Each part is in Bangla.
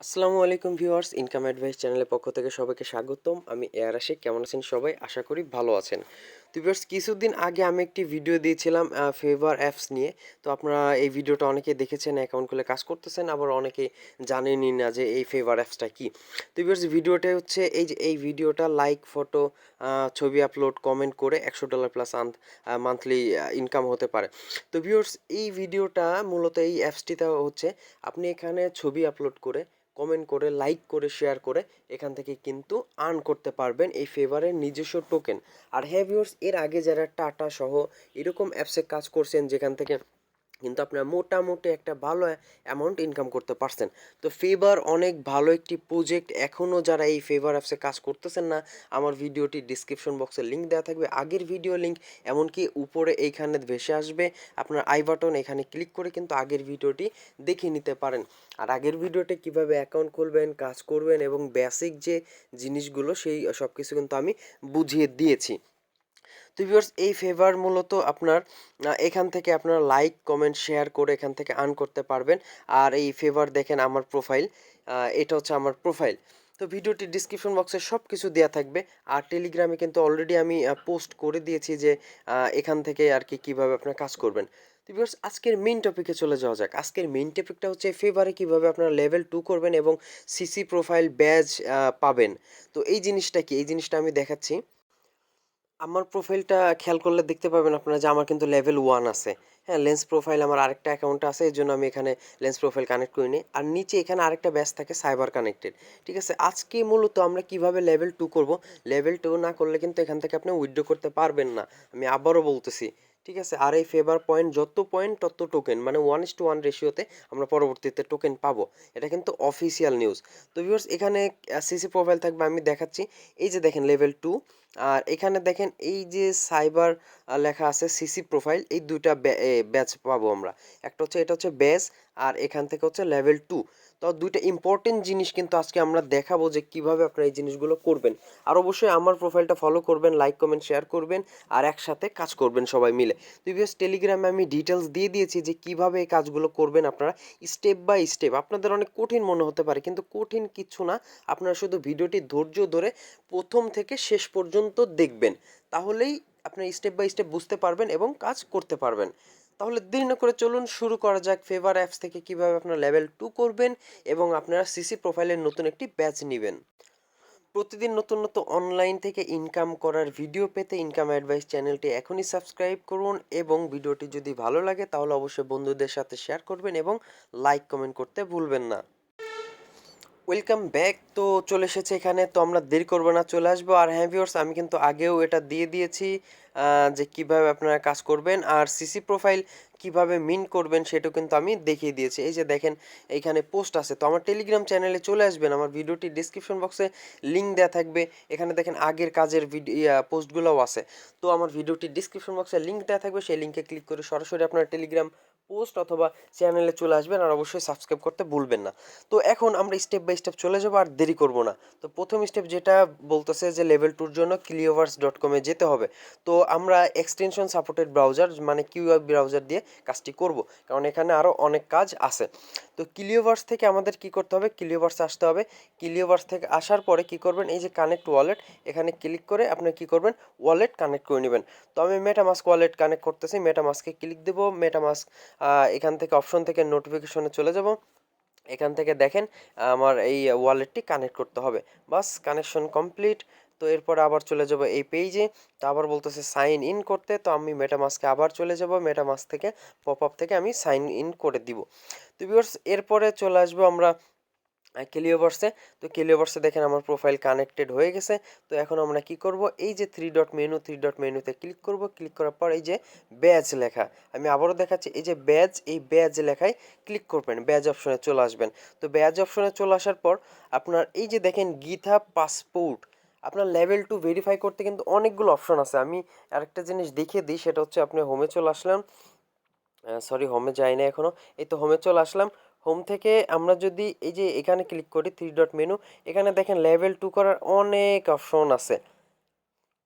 আসসালামু আলাইকুম ভিউয়ার্স, ইনকাম অ্যাডভাইস চ্যানেলের পক্ষ থেকে সবাইকে স্বাগতম। আমি এয়ার আশিক। কেমন আছেন সবাই? আশা করি ভালো আছেন। তো ভিউয়ার্স, কিছুদিন আগে আমি একটি ভিডিও দিয়েছিলাম ফেভার অ্যাপস নিয়ে। তো আপনারা এই ভিডিওটা অনেকেই দেখেছেন, অ্যাকাউন্ট খুলে কাজ করতেছেন, আবার অনেকেই জানেনই না যে এই ফেভার অ্যাপসটা কি। তো ভিউয়ার্স, ভিডিওটা হচ্ছে এই ভিডিওটা লাইক, ফটো, ছবি আপলোড, কমেন্ট করে $100 প্লাস মান্থলি ইনকাম হতে পারে। তো ভিউয়ার্স, এই ভিডিওটা মূলত এই অ্যাপসটিতে হচ্ছে আপনি এখানে ছবি আপলোড করে, কমেন্ট করে, লাইক করে, শেয়ার করে এখান থেকে কিন্তু আর্ন করতে পারবেন এই ফেভারের নিজস্ব টোকেন। আর হ্যাঁ ভিউয়ার্স, এর আগে যারা টাটা সহ এরকম অ্যাপসে কাজ করছেন যেখান থেকে কিন্তু আপনারা মোটামুটি একটা ভালো অ্যামাউন্ট ইনকাম করতে পারছেন। তো ফেভার অনেক ভালো একটি প্রজেক্ট। এখনও যারা এই ফেভার অ্যাপসে কাজ করতেছেন না, আমার ভিডিওটি ডিসক্রিপশন বক্সে লিঙ্ক দেওয়া থাকবে, আগের ভিডিও লিঙ্ক, এমনকি উপরে এইখানে ভেসে আসবে আপনার আই বাটন, এখানে ক্লিক করে কিন্তু আগের ভিডিওটি দেখে নিতে পারেন। আর আগের ভিডিওতে কিভাবে অ্যাকাউন্ট খুলবেন, কাজ করবেন এবং বেসিক যে জিনিসগুলো সেই সব কিছু কিন্তু আমি বুঝিয়ে দিয়েছি। তো ভিউয়ার্স, এই ফেভার মূলত আপনার এখান থেকে আপনারা লাইক, কমেন্ট, শেয়ার করে এখান থেকে আর্ন করতে পারবেন। আর এই ফেভার দেখেন আমার প্রোফাইল, এটা হচ্ছে আমার প্রোফাইল। তো ভিডিওটি ডিসক্রিপশন বক্সে সব কিছু দেওয়া থাকবে। আর টেলিগ্রামে কিন্তু অলরেডি আমি পোস্ট করে দিয়েছি যে এখান থেকে আর কি কীভাবে আপনারা কাজ করবেন। তো ভিউয়ার্স, আজকের মেইন টপিকে চলে যাওয়া যাক। আজকের মেইন টপিকটা হচ্ছে ফেভারে কীভাবে আপনারা লেভেল 2 করবেন এবং সিসি প্রোফাইল ব্যাজ পাবেন। তো এই জিনিসটা কি, এই জিনিসটা আমি দেখাচ্ছি। আমার প্রোফাইলটা খেয়াল করলে দেখতে পাবেন আপনারা যে আমার কিন্তু লেভেল 1 আছে। হ্যাঁ, লেন্স প্রোফাইল আমার আরেকটা অ্যাকাউন্ট আছে, এজন্য আমি এখানে লেন্স প্রোফাইল কানেক্ট করিনি। আর নিচে এখানে আরেকটা ব্যাচ থাকে সাইবার কানেক্টেড। ঠিক আছে? আজকে মূলত আমরা কিভাবে লেভেল 2 করব। লেভেল 2 না করলে কিন্তু এখান থেকে আপনি উইথড্র করতে পারবেন না। আমি আবারও বলতেছি। ঠিক আছে? আর এই ফেভার পয়েন্ট, যত পয়েন্ট তত টোকেন, মানে 1:1 রেশিওতে আমরা পরবর্তীতে টোকেন পাবো। এটা কিন্তু অফিসিয়াল নিউজ। তো ভিউয়ার্স, এখানে সিসি প্রোফাইল থাকবে, আমি দেখাচ্ছি। এই যে দেখেন লেভেল 2, আর এখানে দেখেন এই যে সাইবার লেখা আছে সিসি প্রোফাইল, এই দুইটা ব্যাচ পাবো আমরা। একটা হচ্ছে, এটা হচ্ছে ব্যাচ, আর এখান থেকে হচ্ছে লেভেল 2। তো দুইটা ইম্পর্টেন্ট জিনিস কিন্তু আজকে আমরা দেখাবো যে কিভাবে আপনারা এই জিনিসগুলো করবেন। আর অবশ্যই আমার প্রোফাইলটা ফলো করবেন, লাইক, কমেন্ট, শেয়ার করবেন, আর একসাথে কাজ করবেন সবাই মিলে। প্রিভিয়াস টেলিগ্রামে আমি ডিটেলস দিয়ে দিয়েছি যে কিভাবে এই কাজগুলো করবেন আপনারা, স্টেপ বাই স্টেপ। আপনাদের অনেক কঠিন মনে হতে পারে, কিন্তু কঠিন কিচ্ছু না। আপনারা শুধু ভিডিওটি ধৈর্য ধরে প্রথম থেকে শেষ পর্যন্ত দেখবেন, তাহলেই আপনি স্টেপ বাই স্টেপ বুঝতে পারবেন এবং কাজ করতে পারবেন। তাহলে দেরি না করে চলুন শুরু করা যাক ফেভার অ্যাপস থেকে কিভাবে আপনারা লেভেল 2 করবেন এবং আপনারা সিসি প্রোফাইলের নতুন একটি ব্যাচ নেবেন। প্রতিদিন নতুন নতুন অনলাইন থেকে ইনকাম করার ভিডিও পেতে ইনকাম অ্যাডভাইস চ্যানেলটি এখনই সাবস্ক্রাইব করুন, এবং ভিডিওটি যদি ভালো লাগে তাহলে অবশ্যই বন্ধুদের সাথে শেয়ার করবেন এবং লাইক, কমেন্ট করতে ভুলবেন না। Welcome back. তো চলে এসেছে এখানে, তো আমরা দেরি করবো না, চলে আসবো। আর হ্যাঁ ভিউয়ার্স, আমি কিন্তু আগেও এটা দিয়ে দিয়েছি যে কিভাবে আপনারা কাজ করবেন আর সিসি প্রোফাইল কিভাবে মিন করবেন সেটাও কিন্তু আমি দেখিয়ে দিয়েছি। এই যে দেখেন এইখানে পোস্ট আছে, তো আমার টেলিগ্রাম চ্যানেলে চলে আসবেন, আমার ভিডিওটি ডিসক্রিপশন বক্সে লিঙ্ক দেওয়া থাকবে। এখানে দেখেন আগের কাজের পোস্টগুলোও আছে। তো আমার ভিডিওটি ডিসক্রিপশন বক্সে লিঙ্ক দেওয়া থাকবে, সেই লিঙ্কে ক্লিক করে সরাসরি আপনার টেলিগ্রাম পোস্ট অথবা চ্যানেলে চলে আসবেন, আর অবশ্যই সাবস্ক্রাইব করতে ভুলবেন না। তো এখন আমরা স্টেপ বাই স্টেপ চলে যাবো, আর দেরি করব না। তো প্রথম স্টেপ যেটা বলতেছে যে লেভেল 2 জন্য ক্লিওভার্স.com-এ যেতে হবে। তো আমরা এক্সটেনশন সাপোর্টেড ব্রাউজার মানে কিউআই ব্রাউজার দিয়ে কাজটি করব, কারণ এখানে আরও অনেক কাজ আছে। তো ক্লিওভার্স থেকে আমাদের কি করতে হবে, ক্লিওভার্স আসতে হবে। ক্লিওভার্স থেকে আসার পরে কি করবেন, এই যে কানেক্ট ওয়ালেট, এখানে ক্লিক করে আপনি কি করবেন, ওয়ালেট কানেক্ট করে নেবেন। তো আমি মেটামাস্ক ওয়ালেট কানেক্ট করতেছি, মেটামাস্কে ক্লিক দেবো। মেটামাস্ক এখান থেকে অপশন থেকে নোটিফিকেশনে চলে যাব। এখান থেকে দেখেন আমার এই ওয়ালেটটি কানেক্ট করতে হবে। বাস, কানেকশন কমপ্লিট। তো এরপর আবার চলে যাব এই পেজে। তো আবার বলতেছে সাইন ইন করতে, তো আমি মেটামাস্কে আবার চলে যাব। মেটামাস্ক থেকে পপ আপ থেকে আমি সাইন ইন করে দিব। তো ভিউয়ার্স, এরপরে চলে আসবো আমরা ক্লিওভার্সে। তো ক্লিওভার্সে দেখেন আমার প্রোফাইল কানেক্টেড হয়ে গেছে। তো এখন আমরা কি করব, এই যে থ্রি ডট মেনুতে ক্লিক করব। ক্লিক করার পর এই যে ব্যাজ লেখা, আমি আবারও দেখাচ্ছি, এই যে ব্যাজ, এই ব্যাজ লেখায় ক্লিক করবেন, ব্যাজ অপশনে চলে আসবেন। তো ব্যাজ অপশনে চলে আসার পর আপনার এই যে দেখেন গিথহাব পাসপোর্ট, আপনার লেভেল 2 ভেরিফাই করতে কিন্তু অনেকগুলো অপশন আছে। আমি আরেকটা জিনিস দেখিয়ে দিই, সেটা হচ্ছে আপনি হোমে চলে আসলাম, সরি হোমে যাই না এখনও, এই তো হোমে চলে আসলাম। হোম থেকে আমরা যদি এই যে এখানে ক্লিক করি থ্রি ডট মেনু, এখানে দেখেন লেভেল 2 করার অনেক অপশন আছে।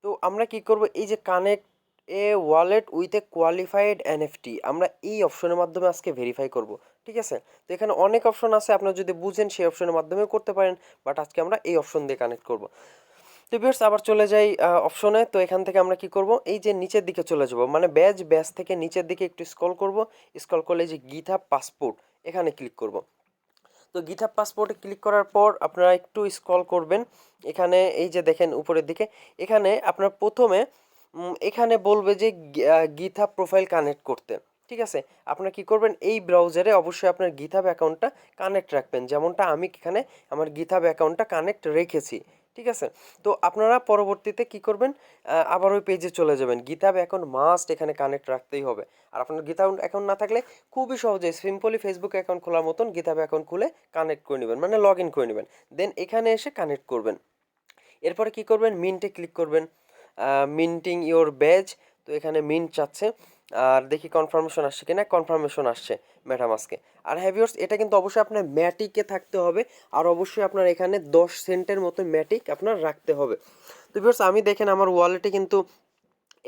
তো আমরা কি করব, এই যে connect A wallet with a qualified NFT, আমরা এই অপশনের মাধ্যমে আজকে ভেরিফাই করব। ঠিক আছে? তো এখানে অনেক অপশন আছে, আপনারা যদি বুঝেন সেই অপশনের মাধ্যমে করতে পারেন, বাট আজকে আমরা এই অপশন দিয়ে কানেক্ট করব। তো ভিউয়ার্স আবার চলে যাই অপশনে। তো এখান থেকে আমরা কি করব, এই যে নিচের দিকে চলে যাব, মানে ব্যাচ থেকে নিচের দিকে একটু স্ক্রল করব। স্ক্রল করলে এই যে গিটহাব পাসপোর্ট এখানে ক্লিক করব। তো গিটহাব পাসপোর্টে ক্লিক করার পর আপনারা একটু স্ক্রল করবেন। এখানে এই যে দেখেন উপরের দিকে, এখানে আপনার প্রথমে এখানে বলবে যে গিটহাব প্রোফাইল কানেক্ট করতে। ঠিক আছে, আপনারা কি করবেন, এই ব্রাউজারে অবশ্যই আপনার গিটহাব অ্যাকাউন্টটা কানেক্ট রাখবেন, যেমনটা আমি এখানে আমার গিটহাব অ্যাকাউন্টটা কানেক্ট রেখেছি। ঠিক আছে, তো আপনারা পরবর্তীতে কি করবেন, আবার ওই পেজে চলে যাবেন। গিটহাব অ্যাকাউন্ট মাস্ট এখানে কানেক্ট রাখতেই হবে। আর আপনার গিটহাব অ্যাকাউন্ট না থাকলে খুবই সহজে সিম্পলি ফেসবুক অ্যাকাউন্ট খোলার মতন গিটহাব অ্যাকাউন্ট খুলে কানেক্ট করে নেবেন, মানে লগ ইন করে নেবেন। দেন এখানে এসে কানেক্ট করবেন। এরপরে কি করবেন, মিন্টে ক্লিক করবেন, মিন্টিং ইওর ব্যাজ। তো এখানে মিন্ট চাচ্ছে, আর দেখি কনফার্মেশন আসছে কিনা। কনফার্মেশন আসছে মেটামাস্কে। আর হ্যাভিয়ার্স এটা কিন্তু অবশ্যই আপনার ম্যাটিকে থাকতে হবে, আর অবশ্যই আপনার এখানে 10 সেন্টের মতো ম্যাটিক আপনার রাখতে হবে। তো ভিউয়ার্স আমি দেখেন আমার ওয়ালেটে কিন্তু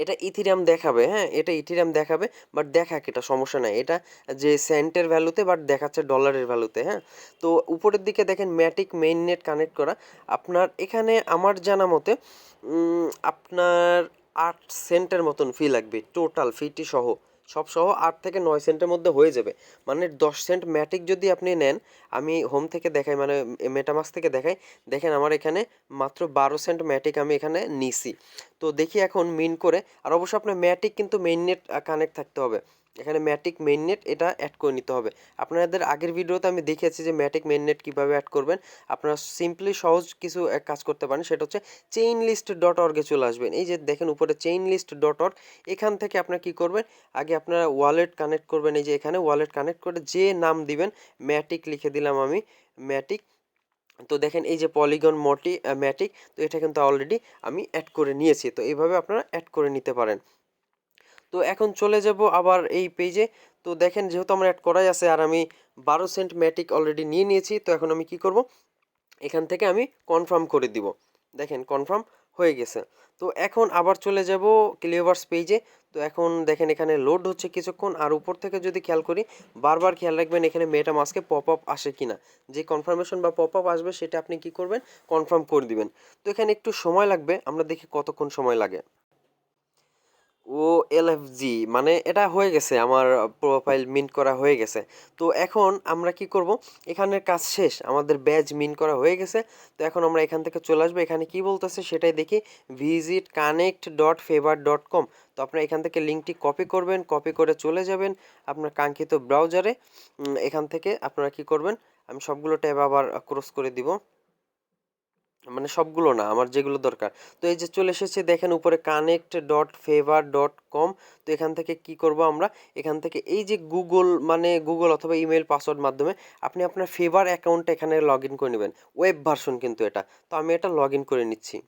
এটা ইথিরিয়াম দেখাবে, হ্যাঁ এটা ইথিরিয়াম দেখাবে, বাট দেখাক এটা সমস্যা নাই, এটা যে সেন্টের ভ্যালুতে বাট দেখাচ্ছে ডলারের ভ্যালুতে। হ্যাঁ, তো উপরের দিকে দেখেন ম্যাটিক মেইন নেট কানেক্ট করা। আপনার এখানে আমার জানা মতে আপনার 8 সেন্টের মতন ফি লাগবে, টোটাল ফিটি সহ, সব সহ 8 থেকে 9 সেন্টের মধ্যে হয়ে যাবে। মানে 10 সেন্ট ম্যাটিক যদি আপনি নেন, আমি হোম থেকে দেখাই, মানে মেটামাস্ক থেকে দেখাই। দেখেন আমার এখানে মাত্র 12 সেন্ট ম্যাটিক আমি এখানে নিছি। তো দেখি এখন মিন করে। আর অবশ্যই আপনার ম্যাটিক কিন্তু মেইন নেট কানেক্ট থাকতে হবে, এখানে ম্যাটিক মেইন নেট এটা অ্যাড করে নিতে হবে। আপনাদের আগের ভিডিওতে আমি দেখিয়েছি যে ম্যাটিক মেইন নেট কীভাবে অ্যাড করবেন। আপনারা সিম্পলি সহজ কিছু এক কাজ করতে পারেন, সেটা হচ্ছে চেইন লিস্ট ডট অর্গে চলে আসবেন। এই যে দেখেন উপরে চেইন লিস্ট ডট অর্গ, এখান থেকে আপনারা কী করবেন, আগে আপনারা ওয়ালেট কানেক্ট করবেন। এই যে এখানে ওয়ালেট কানেক্ট করে যে নাম দিবেন, ম্যাটিক লিখে দিলাম আমি, ম্যাটিক। তো দেখেন এই যে পলিগন ম্যাটিক, তো এটা কিন্তু অলরেডি আমি অ্যাড করে নিয়েছি। তো এইভাবে আপনারা অ্যাড করে নিতে পারেন। তো এখন চলে যাব আবার এই পেজে। তো দেখেন যেহেতু আমার অ্যাড করাই আছে, আর আমি 12 সেন্ট ম্যাটিক অলরেডি নিয়ে নিয়েছি। তো এখন আমি কি করব, এখান থেকে আমি কনফার্ম করে দিব। দেখেন কনফার্ম হয়ে গেছে। তো এখন আবার চলে যাব ক্লিওভার্স পেজে। তো এখন দেখেন এখানে লোড হচ্ছে কিছুক্ষণ। আর উপর থেকে যদি খেয়াল করি, বারবার খেয়াল রাখবেন এখানে মেটামাস্কে পপ আপ আসে কিনা। যে কনফার্মেশন বা পপ আপ আসবে সেটা আপনি কি করবেন, কনফার্ম করে দিবেন। তো এখানে একটু সময় লাগবে, আমরা দেখি কতক্ষণ সময় লাগে। ও এলএফজি, মানে এটা হয়ে গেছে, আমার প্রোফাইল মিন্ট করা হয়ে গেছে। তো এখন আমরা কি করব, এখানের কাজ শেষ, আমাদের ব্যাজ মিন্ট করা হয়ে গেছে। তো এখন আমরা এখান থেকে চলে আসবো, এখানে কি বলতেছে সেটাই দেখি, visit connect dot Fiverr dot com. তো আপনারা এখান থেকে লিঙ্কটি কপি করবেন, কপি করে চলে যাবেন আপনার কাঙ্ক্ষিত ব্রাউজারে। এখান থেকে আপনারা কি করবেন, আমি সবগুলো ট্যাব আবার ক্রস করে দিব, মানে সবগুলো না, আমার যেগুলো দরকার। তো এই যে চলে এসেছে দেখেন উপরে connect dot Fiverr dot com. তো এখান থেকে কি করব আমরা, এখান থেকে এই যে গুগল, মানে গুগল অথবা ইমেল পাসওয়ার্ড মাধ্যমে আপনি আপনার ফেভার অ্যাকাউন্টটা এখানে লগ ইন করে নেবেন। ওয়েব ভার্সন কিন্তু এটা, তো আমি এটা লগ ইন করে নিচ্ছি।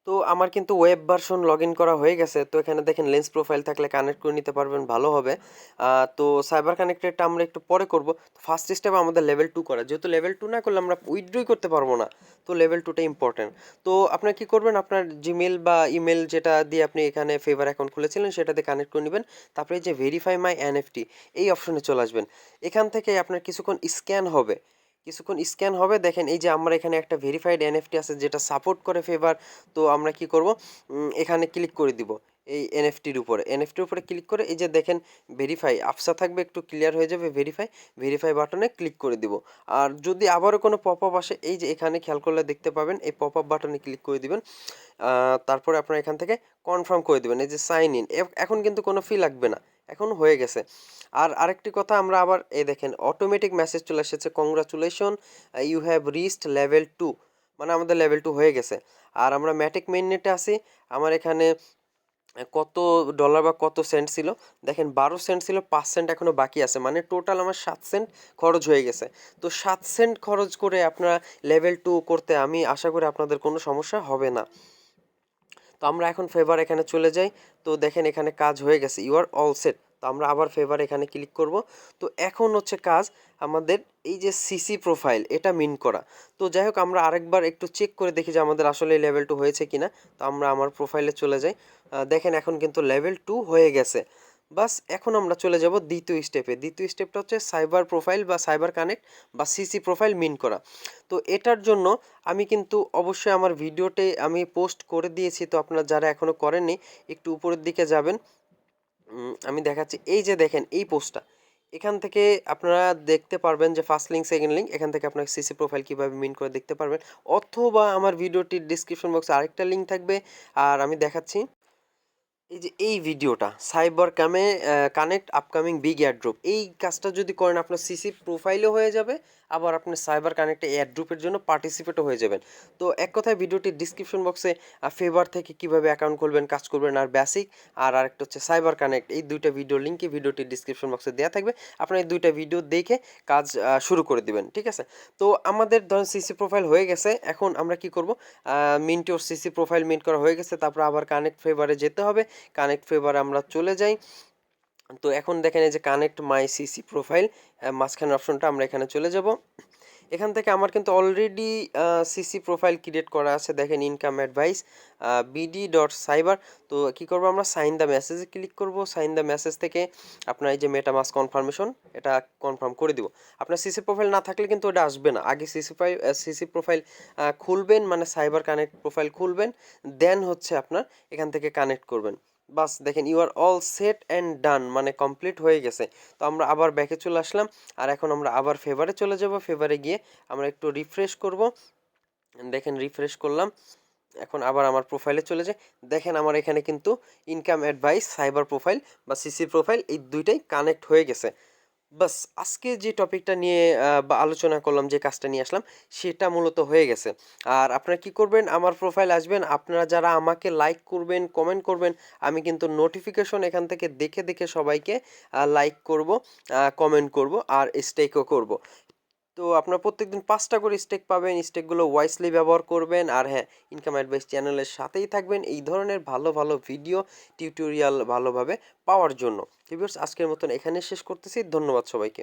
তো আমার কিন্তু ওয়েব ভার্সন লগ ইন করা হয়ে গেছে। তো এখানে দেখেন লেন্স প্রোফাইল থাকলে কানেক্ট করে নিতে পারবেন, ভালো হবে। তো সাইবার কানেক্টেডটা আমরা একটু পরে করব। ফার্স্ট স্টেপ আমাদের লেভেল 2 করা, যেহেতু লেভেল 2 না করলে আমরা উইথড্রই করতে পারবো না। তো লেভেল 2টা ইম্পর্টেন্ট। তো আপনার কি করবেন, আপনার জিমেল বা ইমেল যেটা দিয়ে আপনি এখানে ফেভার অ্যাকাউন্ট খুলেছিলেন সেটাতে কানেক্ট করে নেবেন। তারপরে এই যে ভেরিফাই মাই এনএফটি, এই অপশনে চলে আসবেন। এখান থেকে আপনার কিছুক্ষণ স্ক্যান হবে, দেখেন এই যে আমার এখানে একটা ভেরিফাইড এনএফটি আছে যেটা সাপোর্ট করে ফেভার। তো আমরা কি করব, এখানে ক্লিক করে দিব এই এনএফটির উপরে ক্লিক করে, এই যে দেখেন ভেরিফাই আফসা থাকবে, একটু ক্লিয়ার হয়ে যাবে ভেরিফাই বাটনে ক্লিক করে দিব। আর যদি আবারও কোনো পপ আপ আসে, এই যে এখানে খেয়াল করলে দেখতে পাবেন এই পপ আপ বাটনে ক্লিক করে দিবেন। তারপরে আপনারা এখান থেকে কনফার্ম করে দিবেন, এই যে সাইন ইন। এখন কিন্তু কোনো ফি লাগবে না, এখন হয়ে গেছে। আর আরেকটি কথা, আমরা আবার এই দেখেন অটোমেটিক মেসেজ চলে এসেছে, congratulation you have reached level 2, মানে আমাদের লেভেল 2 হয়ে গেছে। আর আমরা ম্যাটিক মেইন নেটে আছি। আমার এখানে কত ডলার বা কত সেন্ট ছিল, দেখেন 12 সেন্ট ছিল, 5 সেন্ট এখনও বাকি আছে, মানে টোটাল আমার 7 সেন্ট খরচ হয়ে গেছে। তো 7 সেন্ট খরচ করে আপনারা লেভেল 2 করতে আমি আশা করি আপনাদের কোনো সমস্যা হবে না। তো আমরা এখন ফেভার এখানে চলে যাই। তো দেখেন এখানে কাজ হয়ে গেছে, ইউ আর অল সেট। তো আমরা আবার ফেভার এখানে ক্লিক করব। তো এখন হচ্ছে কাজ আমাদের এই যে সিসি প্রোফাইল এটা মিন করা। তো যাই হোক আমরা আরেকবার একটু চেক করে দেখি যে আমাদের আসলে লেভেল 2 হয়েছে কিনা। তো আমরা আমার প্রোফাইলে চলে যাই, দেখেন এখন কিন্তু লেভেল 2 হয়ে গেছে। বাস এখন আমরা চলে যাব দ্বিতীয় স্টেপে। দ্বিতীয় স্টেপটা হচ্ছে সাইবার প্রোফাইল বা সাইবার কানেক্ট বা সিসি প্রোফাইল মিন করা। তো এটার জন্য আমি কিন্তু অবশ্যই আমার ভিডিওতে আমি পোস্ট করে দিয়েছি। তো আপনারা যারা এখনও করেননি একটু উপরের দিকে যাবেন। আমি দেখাচ্ছি, এই যে দেখেন এই পোস্টটা, এখান থেকে আপনারা দেখতে পারবেন যে ফার্স্ট লিঙ্ক সেকেন্ড লিঙ্ক, এখান থেকে আপনার সিসি প্রোফাইল কীভাবে মিন করে দেখতে পারবেন। অথবা আমার ভিডিওটির ডিসক্রিপশন বক্সে আরেকটা লিঙ্ক থাকবে। আর আমি দেখাচ্ছি, এই যে এই ভিডিওটা cyber connect upcoming big airdrop, এই কাজটা যদি করেন আপনার সিসি প্রোফাইলও হয়ে যাবে, আবার আপনি সাইবার কানেক্টে এয়ারড্রপের জন্য পার্টিসিপেটও হয়ে যাবেন। তো এক কথায় ভিডিওটির ডিসক্রিপশন বক্সে ফেভার থেকে কিভাবে অ্যাকাউন্ট খুলবেন, কাজ করবেন, আর বেসিক আর আরেকটা হচ্ছে সাইবার কানেক্ট, এই দুইটা ভিডিও লিঙ্কই ভিডিওটির ডিসক্রিপশন বক্সে দেওয়া থাকবে। আপনার এই দুইটা ভিডিও দেখে কাজ শুরু করে দিবেন, ঠিক আছে? তো আমাদের ধরেন সিসি প্রোফাইল হয়ে গেছে, এখন আমরা কি করব, মিন্ট ওর সিসি প্রোফাইল মিন্ট করা হয়ে গেছে, তারপর আবার কানেক্ট ফেভারে যেতে হবে। কানেক্ট ফেভারে আমরা চলে যাই। তো এখন দেখেন এই যে কানেক্ট মাই সিসি প্রোফাইল, মাঝখানের অপশনটা, আমরা এখানে চলে যাব। এখান থেকে আমার কিন্তু অলরেডি সিসি প্রোফাইল ক্রিয়েট করা আছে, দেখেন ইনকাম অ্যাডভাইস bd.cyber। তো কি করব, আমরা সাইন দ্য মেসেজে ক্লিক করব। সাইন দ্য মেসেজ থেকে আপনার এই যে মেটামাস্ক কনফার্মেশন, এটা কনফার্ম করে দিব। আপনার সিসি প্রোফাইল না থাকলে কিন্তু ওটা আসবে না। আগে সিসি প্রোফাইল খুলবেন, মানে সাইবার কানেক্ট প্রোফাইল খুলবেন, দেন হচ্ছে আপনার এখান থেকে কানেক্ট করবেন। বাস দেখেন you are all set and done, মানে কমপ্লিট হয়ে গেছে। তো আমরা আবার ব্যাকে চলে আসলাম, আর এখন আমরা আবার ফেভারে চলে যাব। ফেভারে গিয়ে আমরা একটু রিফ্রেশ করব। দেখেন রিফ্রেশ করলাম, এখন আবার আমার প্রোফাইলে চলে যায়। দেখেন আমার এখানে কিন্তু ইনকাম অ্যাডভাইস, সাইবার প্রোফাইল বা সিসি প্রোফাইল, এই দুইটাই কানেক্ট হয়ে গেছে। বাস আজকে যে টপিকটা নিয়ে বা আলোচনা করলাম, যে কাজটা নিয়ে আসলাম, সেটা মূলত হয়ে গেছে। আর আপনারা কি করবেন, আমার প্রোফাইল আসবেন, আপনারা যারা আমাকে লাইক করবেন, কমেন্ট করবেন, আমি কিন্তু নোটিফিকেশন এখান থেকে দেখে দেখে সবাইকে লাইক করব, কমেন্ট করব, আর স্টেকও করব। তো আপনারা প্রত্যেকদিন 5টা করে স্টেক পাবেন। স্টেকগুলো ওয়াইসলি ব্যবহার করবেন। আর হ্যাঁ, ইনকাম অ্যাডভাইস চ্যানেলের সাথেই থাকবেন এই ধরনের ভালো ভালো ভিডিও টিউটোরিয়াল ভালোভাবে পাওয়ার জন্য। ভিউয়ার্স, আজকের মতন এখানে শেষ করতেছি। ধন্যবাদ সবাইকে।